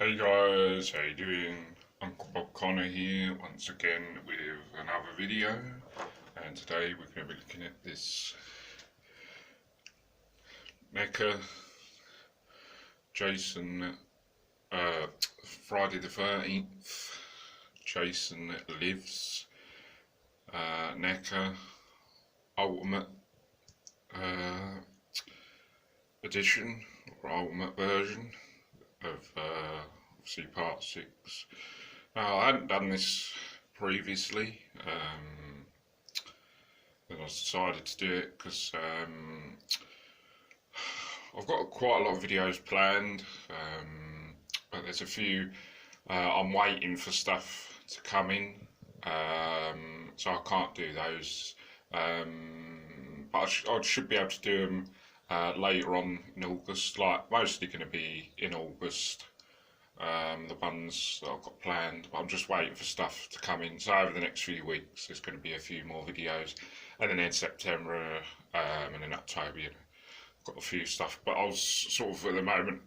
Hey guys, how you doing? Uncle Bob Connor here once again with another video, and today we're going to be looking at this neca Jason Friday the 13th Jason Lives neca Ultimate uh, edition or Ultimate version of obviously part 6. Now, I hadn't done this previously, and I decided to do it because I've got quite a lot of videos planned, but there's a few I'm waiting for stuff to come in, so I can't do those, but I should be able to do them later on in August, like mostly going to be in August, the ones that I've got planned, but I'm just waiting for stuff to come in. So over the next few weeks there's going to be a few more videos, and then in September and in October, I've got a few stuff, but I was sort of at the moment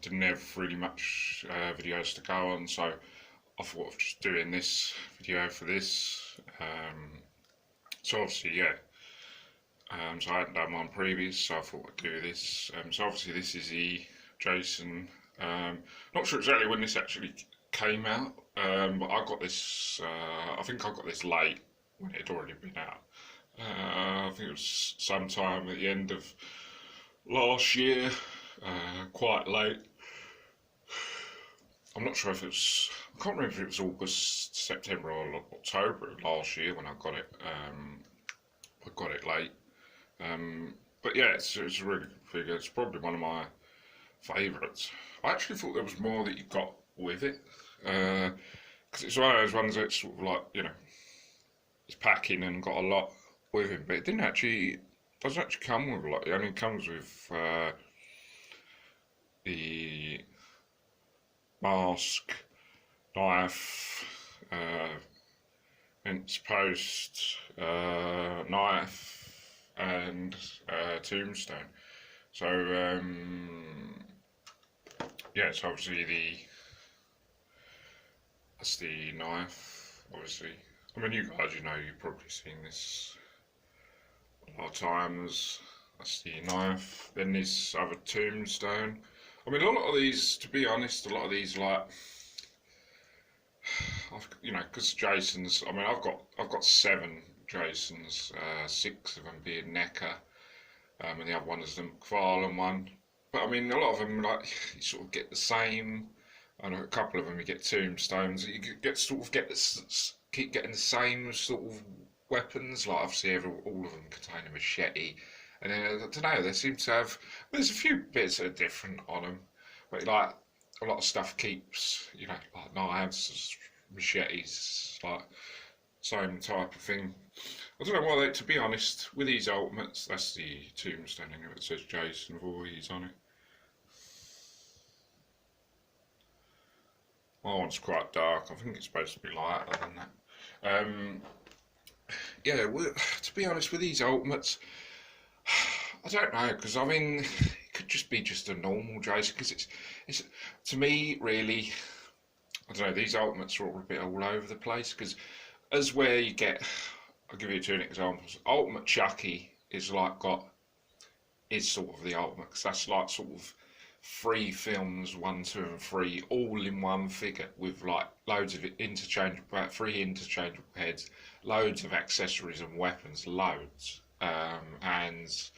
didn't have really much videos to go on, so I thought of just doing this video for this. So obviously, yeah. So I hadn't done one previous, so I thought I'd do this. So obviously this is the Jason. Not sure exactly when this actually came out, but I got this. I think I got this late when it had already been out. I think it was sometime at the end of last year, quite late. I'm not sure if it was. I can't remember if it was August, September, or October of last year when I got it. I got it late. But yeah, it's a really good figure. It's probably one of my favourites. I actually thought there was more that you got with it, because it's one of those ones that's sort of like, it's packing and got a lot with it, but it doesn't actually come with a lot. It only comes with the mask, knife, fence post, knife, and tombstone. So yeah, so obviously that's the knife. Obviously, I mean, you guys, you've probably seen this a lot of times. That's the knife. Then this other tombstone. I mean, a lot of these, to be honest, like, because Jason's. I mean, I've got 7 Jasons, 6 of them being neca, and the other one is the McFarlane one. But I mean, a lot of them, like, you sort of get the same. I know a couple of them you get tombstones. You keep getting the same sort of weapons. Like obviously, all of them contain a machete, and then I don't know. They seem to have. There's a few bits that are different on them, but like a lot of stuff keeps, like knives, machetes, like same type of thing. I don't know why to be honest, with these ultimates, that's the tombstone anyway, it says Jason voorhees on it. My one's quite dark, I think it's supposed to be lighter than that. Yeah, to be honest, with these ultimates, I don't know, because I mean, it could just be just a normal Jason, because it's to me, really, I don't know, these ultimates are all a bit all over the place, because as where you get, I'll give you 2 examples. Ultimate Chucky is sort of the ultimate, because that's like sort of 3 films, 1, 2, and 3, all in one figure with like loads of 3 interchangeable heads, loads of accessories and weapons, loads, and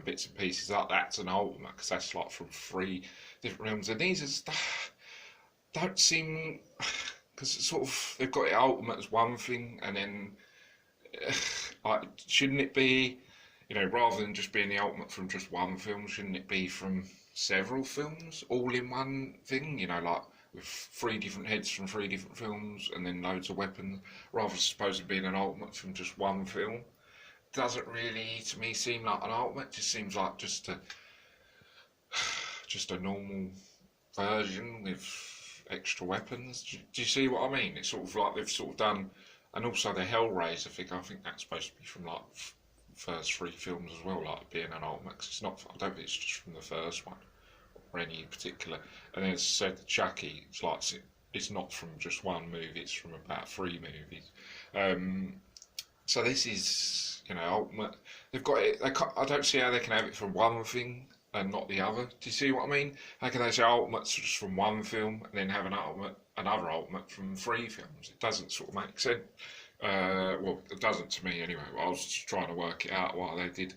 bits and pieces. That's an ultimate, because that's like from 3 different films, and these don't seem, because sort of they've got it ultimate as one thing, and then like, shouldn't it be, rather than just being the ultimate from just one film, shouldn't it be from several films all in one thing? Like with 3 different heads from 3 different films, and then loads of weapons, rather than supposed to being an ultimate from just one film. Doesn't really, to me, seem like an ultimate. It just seems like just a normal version with extra weapons. Do you see what I mean? It's sort of like they've sort of done, and also the Hellraiser figure. I think that's supposed to be from like first 3 films as well, like being an ultimate. 'Cause it's not. I don't think it's just from the first one. or any particular. And then as I said, the Chucky, it's not from just one movie, it's from about 3 movies. So this is, ultimate. They've got it. I don't see how they can have it from one thing and not the other. Do you see what I mean? How can they say ultimate's just from one film and then have another ultimate from 3 films? It doesn't sort of make sense. Well, it doesn't to me anyway. I was just trying to work it out why they did,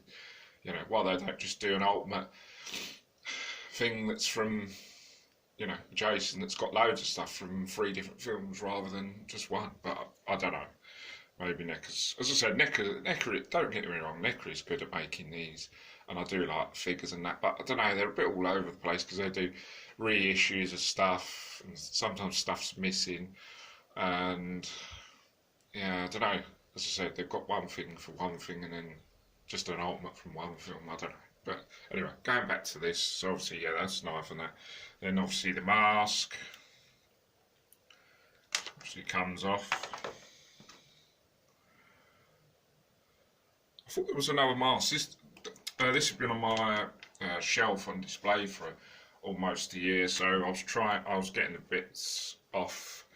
why they don't just do an ultimate thing that's from, Jason, that's got loads of stuff from 3 different films rather than just one. But I don't know. Maybe NECA's, as I said, NECA, don't get me wrong, NECA is good at making these, and I do like the figures and that, but I don't know, they're a bit all over the place because they do reissues of stuff, and sometimes stuff's missing, and yeah, I don't know, as I said, they've got one thing for one thing and then just an ultimate from one film, I don't know. But anyway, going back to this, so obviously, yeah, that's knife and that. Then obviously the mask, obviously comes off. I thought there was another mask. This has been on my shelf on display for almost a year, so I was getting the bits off.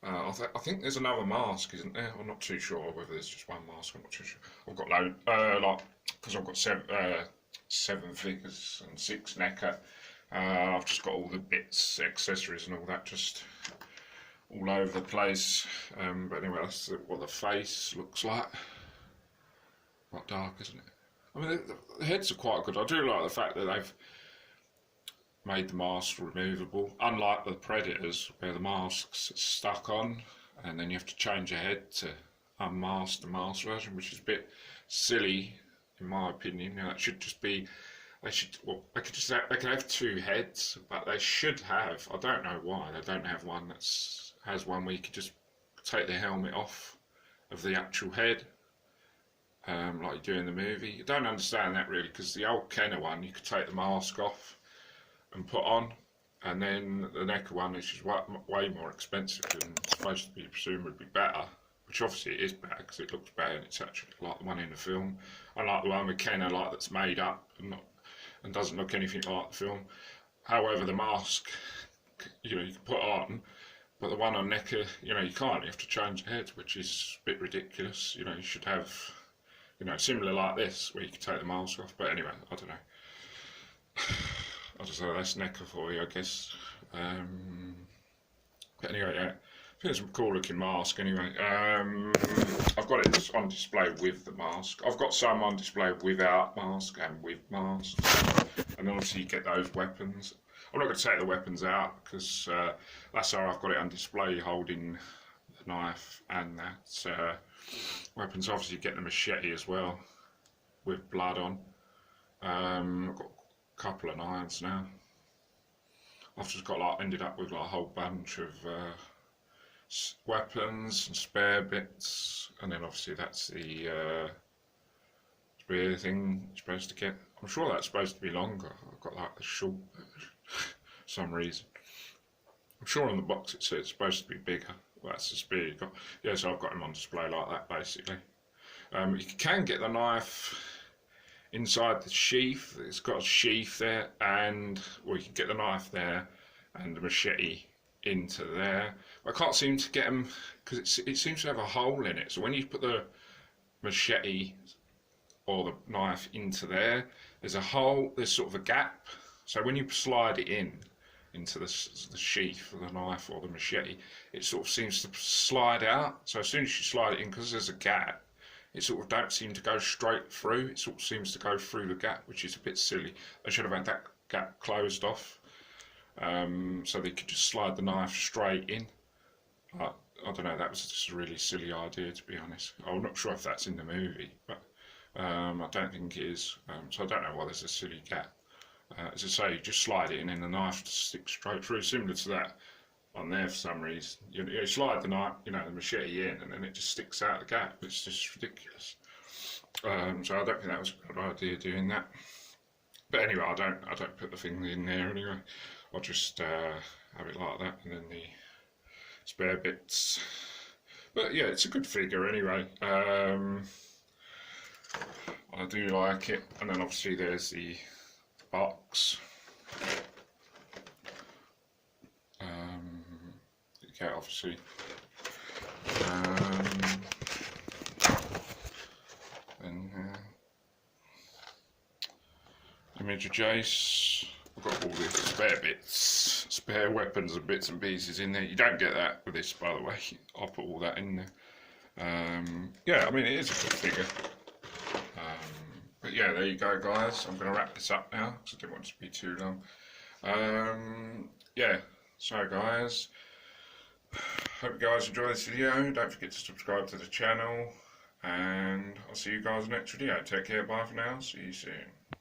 I think there's another mask, isn't there? I'm not too sure whether there's just one mask. I'm not too sure. I've got because I've got 7 figures and 6 NECA. I've just got all the bits, accessories, and all that just all over the place. But anyway, that's what the face looks like. Quite dark, isn't it? I mean, the heads are quite good. I do like the fact that they've made the mask removable, unlike the Predators, where the mask's stuck on, and then you have to change your head to unmask the mask version, which is a bit silly, in my opinion. It should just be, they could have 2 heads, but they should have, I don't know why, they don't have one that has one where you could just take the helmet off of the actual head. Like you do in the movie. You don't understand that really, because the old Kenner one you could take the mask off and put on, and then the NECA one, which is way more expensive and supposed to be presumably better, which obviously it is better because it looks better and it's actually like the one in the film. Unlike the one with Kenner, like that's made up and doesn't look anything like the film. However, the mask, you can put on, but the one on NECA, you can't. You have to change the head, which is a bit ridiculous. You should have, similar like this, where you can take the mask off. But anyway, I don't know. I just say that's NECA for you, I guess. But anyway, yeah. I think it's a cool looking mask anyway. I've got it on display with the mask. I've got some on display without mask and with mask. And then obviously you get those weapons. I'm not going to take the weapons out because that's how I've got it on display, holding the knife and that. Weapons, obviously you get the machete as well, with blood on. I've got a couple of knives now. I've just got ended up with a whole bunch of weapons and spare bits, and then obviously that's the spear thing you're supposed to get. I'm sure that's supposed to be longer. I've got the short version for some reason. I'm sure on the box it says it's supposed to be bigger. Well, that's the spear you got. Yeah, so I've got them on display like that basically. You can get the knife inside the sheath. It's got a sheath there, and you can get the knife there and the machete into there. I can't seem to get them because it seems to have a hole in it. So when you put the machete or the knife into there, there's a hole. There's sort of a gap. So when you slide it into the sheath of the knife or the machete, it sort of seems to slide out. So as soon as you slide it in, because there's a gap, it sort of don't seem to go straight through. It sort of seems to go through the gap, which is a bit silly. They should have had that gap closed off, so they could just slide the knife straight in. I don't know, that was just a really silly idea, to be honest. I'm not sure if that's in the movie, but I don't think it is. So I don't know why there's a silly gap. As I say, you just slide it in and the knife sticks straight through, similar to that on there for some reason. You slide the knife, the machete in, and then it just sticks out the gap. It's just ridiculous. So I don't think that was a good idea doing that. But anyway, I don't put the thing in there anyway. I'll just have it like that, and then the spare bits. But yeah, it's a good figure anyway. I do like it. And then obviously there's the box. cat, obviously. And image of Jace. I've got all these spare bits, spare weapons and bits and pieces in there. You don't get that with this, by the way. I'll put all that in there. Yeah, I mean, it is a good figure. But yeah, there you go, guys. I'm going to wrap this up now because I didn't want it to be too long. Yeah, so guys, hope you guys enjoy this video. Don't forget to subscribe to the channel, and I'll see you guys next video. Take care, bye for now, see you soon.